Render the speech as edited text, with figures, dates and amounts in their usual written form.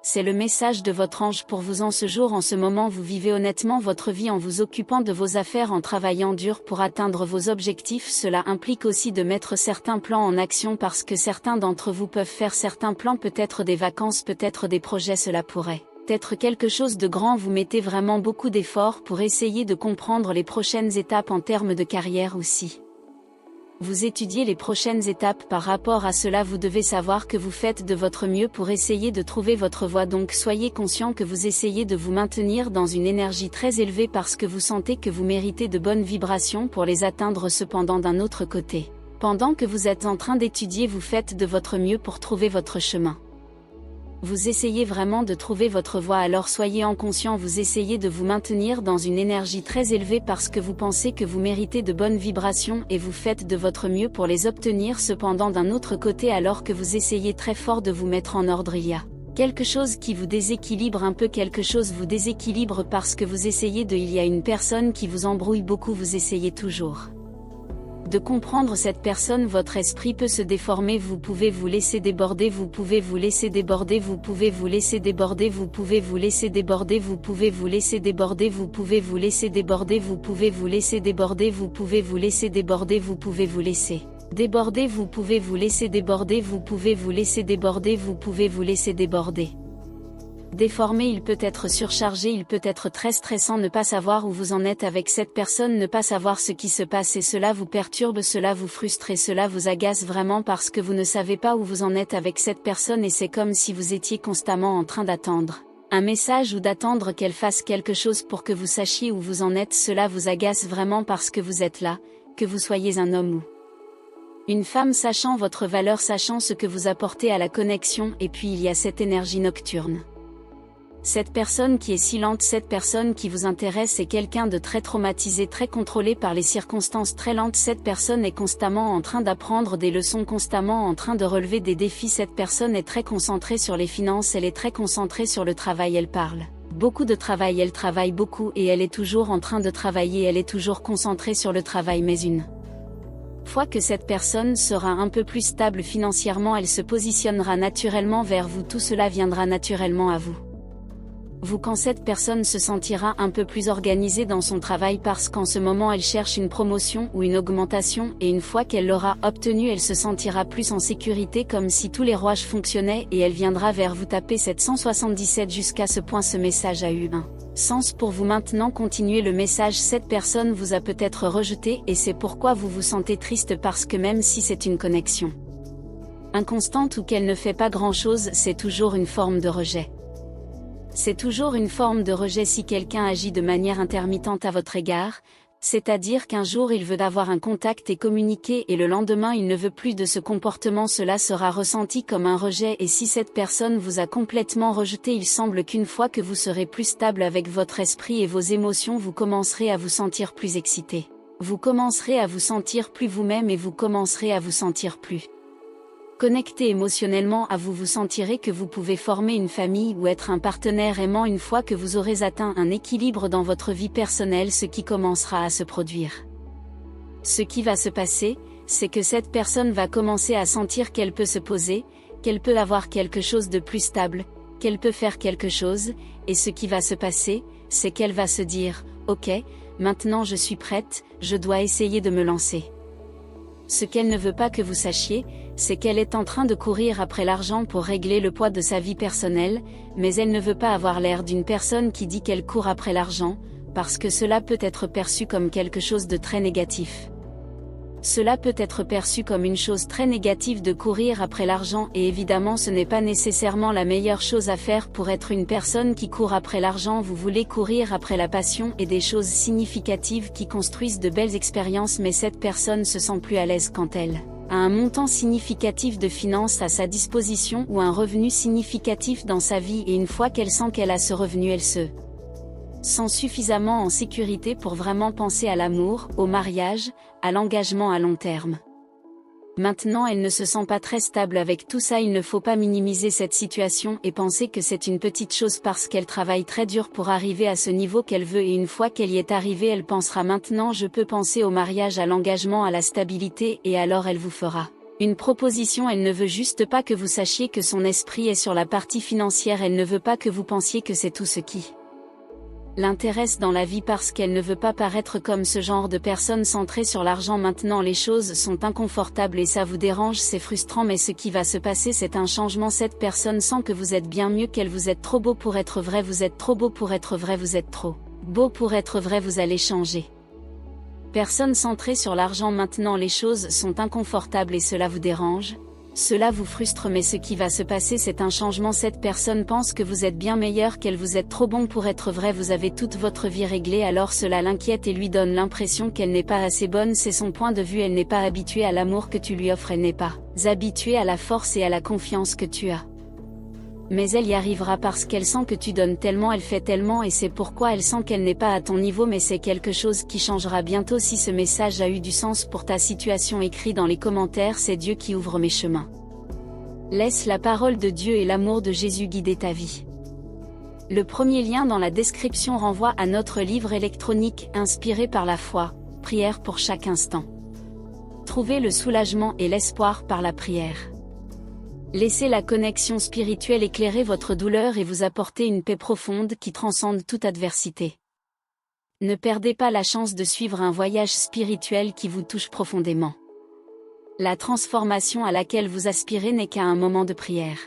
C'est le message de votre ange pour vous en ce jour. En ce moment vous vivez honnêtement votre vie en vous occupant de vos affaires, en travaillant dur pour atteindre vos objectifs. Cela implique aussi de mettre certains plans en action parce que certains d'entre vous peuvent faire certains plans, peut-être des vacances, peut-être des projets, cela pourrait être quelque chose de grand. Vous mettez vraiment beaucoup d'efforts pour essayer de comprendre les prochaines étapes en termes de carrière aussi. Vous étudiez les prochaines étapes par rapport à cela. Vous devez savoir que vous faites de votre mieux pour essayer de trouver votre voie, donc soyez conscient que vous essayez de vous maintenir dans une énergie très élevée parce que vous sentez que vous méritez de bonnes vibrations pour les atteindre. Cependant, d'un autre côté, pendant que vous êtes en train d'étudier, vous faites de votre mieux pour trouver votre chemin. Vous essayez vraiment de trouver votre voie, alors soyez en conscient, vous essayez de vous maintenir dans une énergie très élevée parce que vous pensez que vous méritez de bonnes vibrations et vous faites de votre mieux pour les obtenir. Cependant, d'un autre côté, alors que vous essayez très fort de vous mettre en ordre, il y a quelque chose qui vous déséquilibre un peu, quelque chose vous déséquilibre parce que vous essayez il y a une personne qui vous embrouille beaucoup, vous essayez toujours de comprendre cette personne. Votre esprit peut se déformer, vous pouvez vous laisser déborder, vous pouvez vous laisser déborder, vous pouvez vous laisser déborder, vous pouvez vous laisser déborder, vous pouvez vous laisser déborder, vous pouvez vous laisser déborder, vous pouvez vous laisser déborder, vous pouvez vous laisser déborder, vous pouvez vous laisser déborder, vous pouvez vous laisser déborder, vous pouvez vous laisser déborder, vous pouvez vous laisser déborder. Déformé, il peut être surchargé, il peut être très stressant, ne pas savoir où vous en êtes avec cette personne, ne pas savoir ce qui se passe, et cela vous perturbe, cela vous frustre et cela vous agace vraiment parce que vous ne savez pas où vous en êtes avec cette personne et c'est comme si vous étiez constamment en train d'attendre un message ou d'attendre qu'elle fasse quelque chose pour que vous sachiez où vous en êtes. Cela vous agace vraiment parce que vous êtes là, que vous soyez un homme ou une femme, sachant votre valeur, sachant ce que vous apportez à la connexion. Et puis il y a cette énergie nocturne. Cette personne qui est si lente, cette personne qui vous intéresse est quelqu'un de très traumatisé, très contrôlé par les circonstances, très lente. Cette personne est constamment en train d'apprendre des leçons, constamment en train de relever des défis. Cette personne est très concentrée sur les finances, elle est très concentrée sur le travail, elle parle beaucoup de travail, elle travaille beaucoup et elle est toujours en train de travailler, elle est toujours concentrée sur le travail. Mais une fois que cette personne sera un peu plus stable financièrement, elle se positionnera naturellement vers vous, tout cela viendra naturellement à vous. Quand cette personne se sentira un peu plus organisée dans son travail parce qu'en ce moment elle cherche une promotion ou une augmentation, et une fois qu'elle l'aura obtenue, elle se sentira plus en sécurité, comme si tous les rouages fonctionnaient, et elle viendra vers vous. Taper 777 jusqu'à ce point. Ce message a eu un sens pour vous. Maintenant continuez le message. Cette personne vous a peut-être rejeté et c'est pourquoi vous vous sentez triste, parce que même si c'est une connexion inconstante ou qu'elle ne fait pas grand-chose, c'est toujours une forme de rejet. C'est toujours une forme de rejet si quelqu'un agit de manière intermittente à votre égard, c'est-à-dire qu'un jour il veut avoir un contact et communiquer et le lendemain il ne veut plus de ce comportement. Cela sera ressenti comme un rejet, et si cette personne vous a complètement rejeté, il semble qu'une fois que vous serez plus stable avec votre esprit et vos émotions, vous commencerez à vous sentir plus excité. Vous commencerez à vous sentir plus vous-même et vous commencerez à vous sentir plus connecté émotionnellement à vous. Vous sentirez que vous pouvez former une famille ou être un partenaire aimant une fois que vous aurez atteint un équilibre dans votre vie personnelle, ce qui commencera à se produire. Ce qui va se passer, c'est que cette personne va commencer à sentir qu'elle peut se poser, qu'elle peut avoir quelque chose de plus stable, qu'elle peut faire quelque chose, et ce qui va se passer, c'est qu'elle va se dire « Ok, maintenant je suis prête, je dois essayer de me lancer ». Ce qu'elle ne veut pas que vous sachiez, c'est qu'elle est en train de courir après l'argent pour régler le poids de sa vie personnelle, mais elle ne veut pas avoir l'air d'une personne qui dit qu'elle court après l'argent, parce que cela peut être perçu comme quelque chose de très négatif. Cela peut être perçu comme une chose très négative de courir après l'argent, et évidemment ce n'est pas nécessairement la meilleure chose à faire pour être une personne qui court après l'argent. Vous voulez courir après la passion et des choses significatives qui construisent de belles expériences, mais cette personne se sent plus à l'aise quand elle a un montant significatif de finances à sa disposition ou un revenu significatif dans sa vie, et une fois qu'elle sent qu'elle a ce revenu, elle se sent suffisamment en sécurité pour vraiment penser à l'amour, au mariage, à l'engagement à long terme. Maintenant elle ne se sent pas très stable avec tout ça. Il ne faut pas minimiser cette situation et penser que c'est une petite chose parce qu'elle travaille très dur pour arriver à ce niveau qu'elle veut, et une fois qu'elle y est arrivée, elle pensera maintenant je peux penser au mariage, à l'engagement, à la stabilité, et alors elle vous fera Une proposition, elle ne veut juste pas que vous sachiez que son esprit est sur la partie financière, elle ne veut pas que vous pensiez que c'est tout ce qui l'intéresse dans la vie parce qu'elle ne veut pas paraître comme ce genre de personne centrée sur l'argent. Maintenant les choses sont inconfortables et ça vous dérange, c'est frustrant, mais ce qui va se passer c'est un changement. Cette personne sent que vous êtes bien mieux qu'elle, vous êtes trop beau pour être vrai, vous êtes trop beau pour être vrai, vous êtes trop beau pour être vrai, vous allez changer. Personne centrée sur l'argent. Maintenant les choses sont inconfortables et cela vous dérange. Cela vous frustre, mais ce qui va se passer c'est un changement. Cette personne pense que vous êtes bien meilleur qu'elle, vous êtes trop bon pour être vrai, vous avez toute votre vie réglée, alors cela l'inquiète et lui donne l'impression qu'elle n'est pas assez bonne, c'est son point de vue, elle n'est pas habituée à l'amour que tu lui offres, elle n'est pas habituée à la force et à la confiance que tu as. Mais elle y arrivera parce qu'elle sent que tu donnes tellement, elle fait tellement et c'est pourquoi elle sent qu'elle n'est pas à ton niveau, mais c'est quelque chose qui changera bientôt. Si ce message a eu du sens pour ta situation, écris dans les commentaires, c'est Dieu qui ouvre mes chemins. Laisse la parole de Dieu et l'amour de Jésus guider ta vie. Le premier lien dans la description renvoie à notre livre électronique inspiré par la foi, prière pour chaque instant. Trouvez le soulagement et l'espoir par la prière. Laissez la connexion spirituelle éclairer votre douleur et vous apporter une paix profonde qui transcende toute adversité. Ne perdez pas la chance de suivre un voyage spirituel qui vous touche profondément. La transformation à laquelle vous aspirez n'est qu'à un moment de prière.